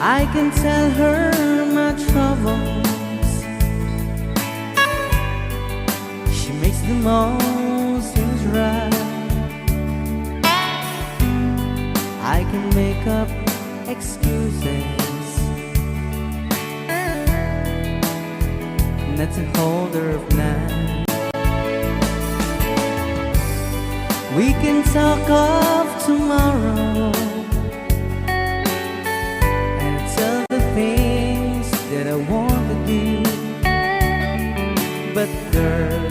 I can tell her my troubles, she makes them all seem right. I can make up excuses not to hold her of night. We can talk of tomorrow and tell the things that I want to do. But girl,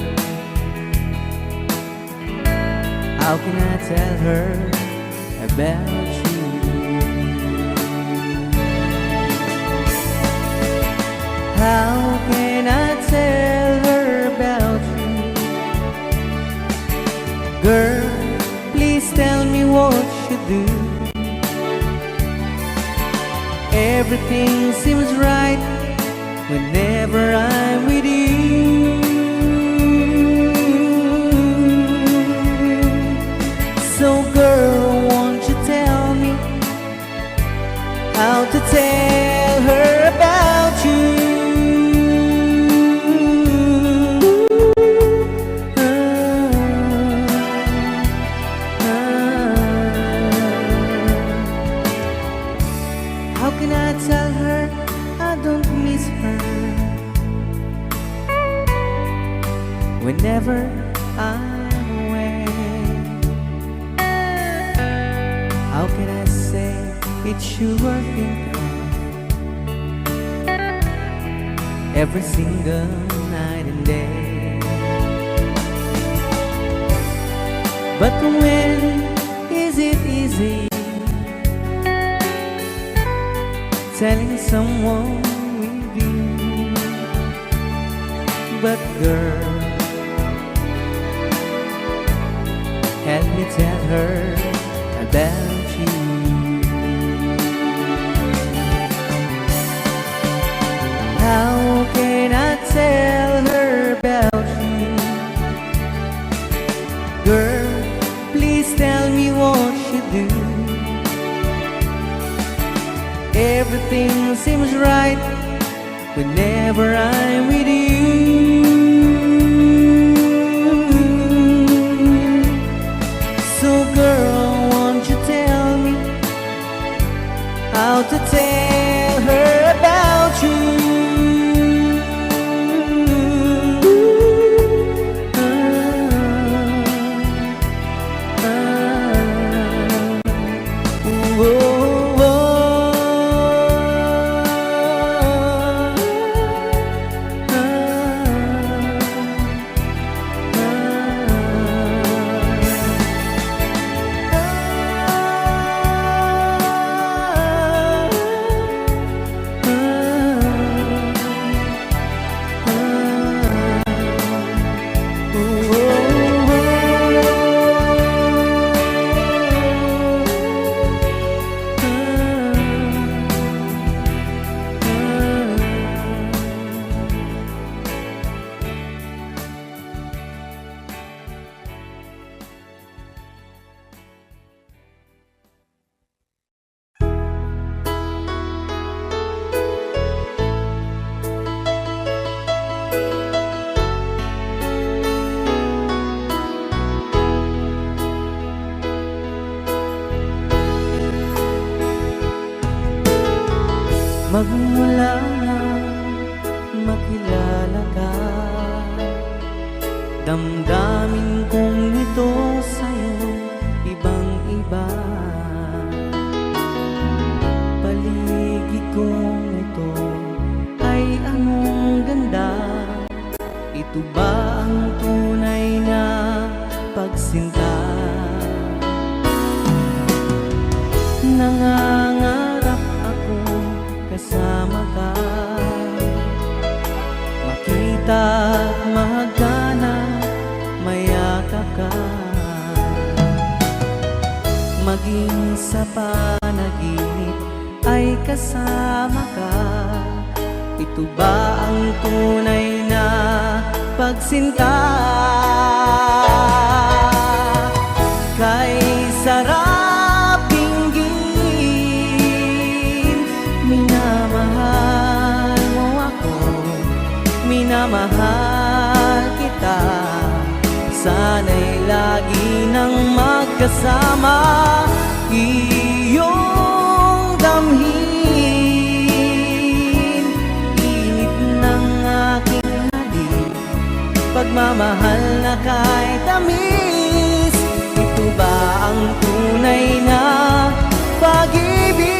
how can I tell her about you? How can I tell her about you? Girl, please tell me what you do. Everything seems right whenever I'm with you. So girl, won't you tell me how to tell her about you? How can I tell her I don't miss her whenever I'm away? How can I say it's you I think of every single night and day? But when is it easy telling someone with you? But girl, help me tell her about you. How can I tell her about you? Girl, please tell me what you do. Everything seems right whenever I'm with you. So girl, won't you tell me how to tell her about you? Magmula na makilala ka, damdamin kong ito sa'yo ibang iba. Ito ba ang tunay na pagsinta? Nangangarap ako kasama ka, makita at mahagana, mayakap ka, maging sa panaginip ay kasama ka. Ito ba ang tunay na pagsinta? Kay sarap pinggin, minamahal mo ako, minamahal kita. Sana'y lagi nang magkasama, iyong damhin, init ng aking halik, pagmamahal na kahit tamis. Ito ba ang tunay na pag-ibig?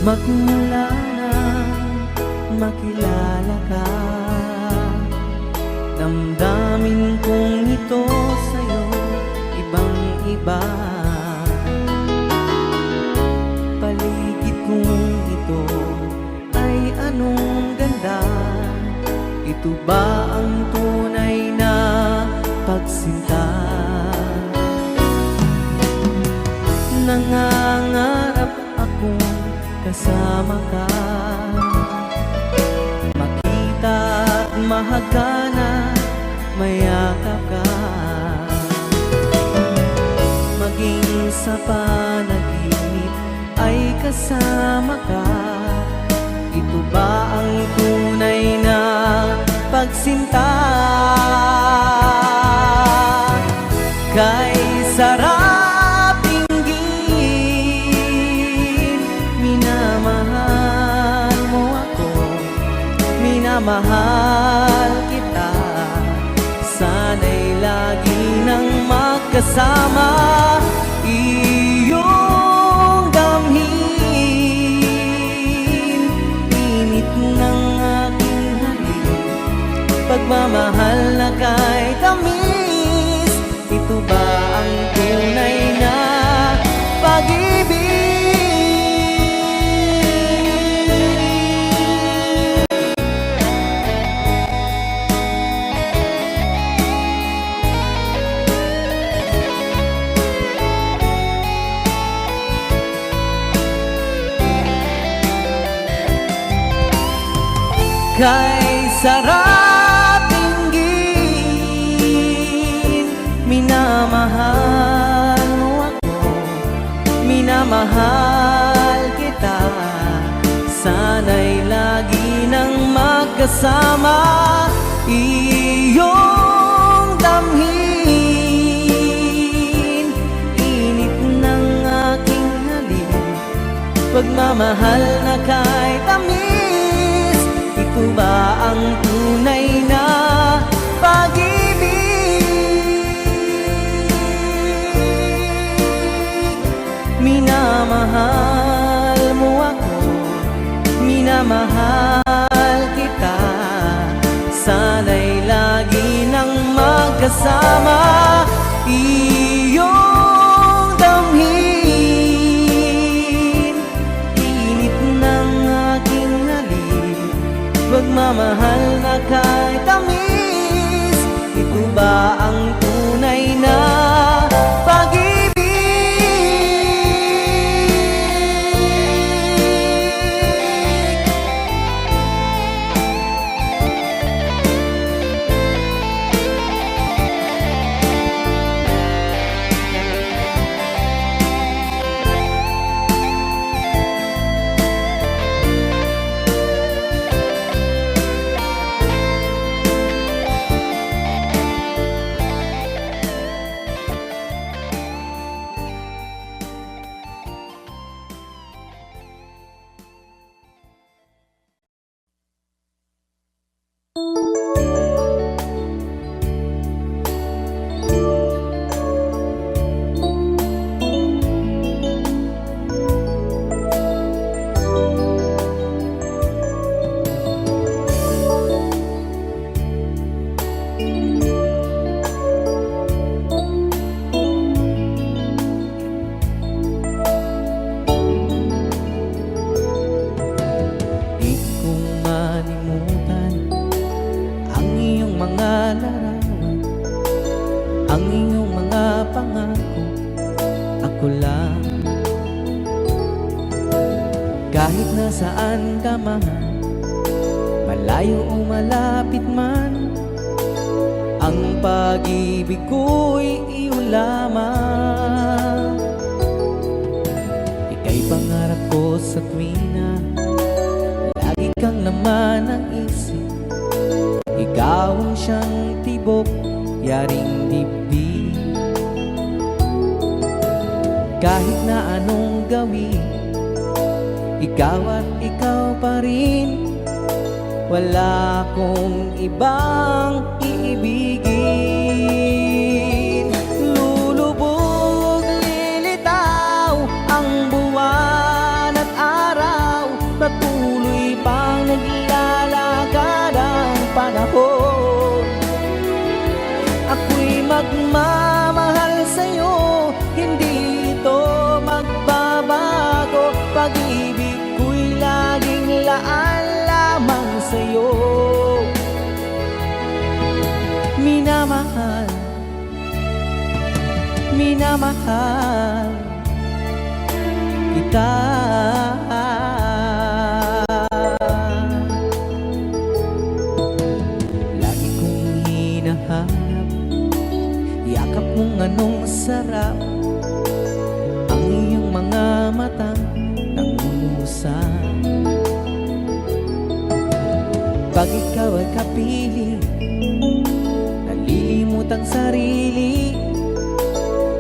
Magmula na makilala ka, damdamin kong ito sa'yo ibang-iba. Paligid kong ito ay anong ganda. Ito ba ang tunay na pagsinta? Nangangarap akong kasama ka, makita at mahagana, mayakap ka, maging sa panaginip ay kasama ka. Ito ba ang tunay na pagsinta? Kay sarap mahal kita, sana'y lagi nang magkasama, iyong damhin, init ng aking halik, pagmamahal na kahit tamis. Ito ba ang tunay na pag-ibig? Kay sarap tingin, minamahal mo ako, minamahal kita. Sana'y lagi nang magkasama, iyong damhin, init ng aking halik, pagmamahal na kahit tamis. Ito ba ang tunay na pag-ibig? Minamahal mo ako, minamahal kita. Sana'y lagi nang magkasama, iyong damhin, init ng aking halik, pagmamahal na kahit tamis. Ito ba ang tunay na pag-ibig? Kahit nasaan ka man, malayo o malapit man, ang pag-ibig ko'y iyong lamang. Ika'y pangarap ko sa tuwina, lagi kang laman ng isip. Ikaw ang siyang tibok, yaring dibdib. Kahit na anong gawin, ikaw at ikaw pa rin. Wala akong ibang iibigin. Lulubog, lilitaw ang buwan at araw, patuloy pang naglalakad ang panahon. Ako'y magmamahal sa'yo, hindi ito magbabago. Pag-ibig ko'y laging laan lamang sa'yo. Minamahal, minamahal kita. Lagi kong hinahanap yakap mong anong sarap, ang iyong mga matang nangungusap. Pag ikaw ay kapili, nalilimot ang sarili.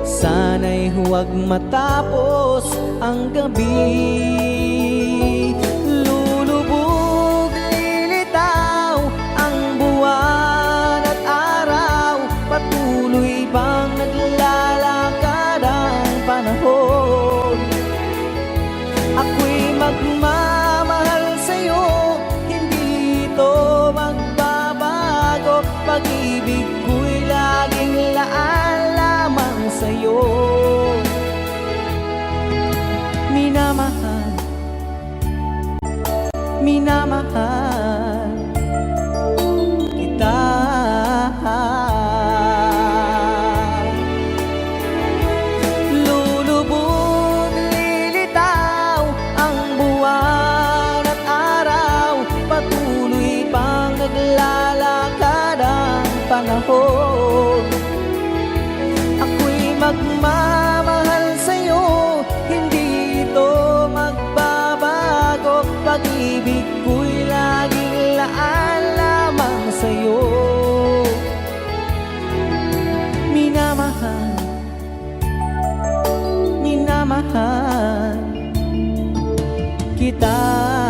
Sana'y huwag matapos ang gabi. Lulubog, lilitaw ang buwan at araw, patuloy bang naglalakad ang panahon. Ako'y magmamahal sa'yo, hindi ito magbabago. Pag-ibig ko'y laging laan lamang sa'yo. Minamahal, minamahal kita. Lulubog, lilitaw ang buwan at araw, patuloy pang naglalakad ang panahon. Ako'y magmamahal sa'yo, hindi ito magbabago. Pag-ibig ko'y laging laan lamang sa'yo. Minamahal, minamahal kita.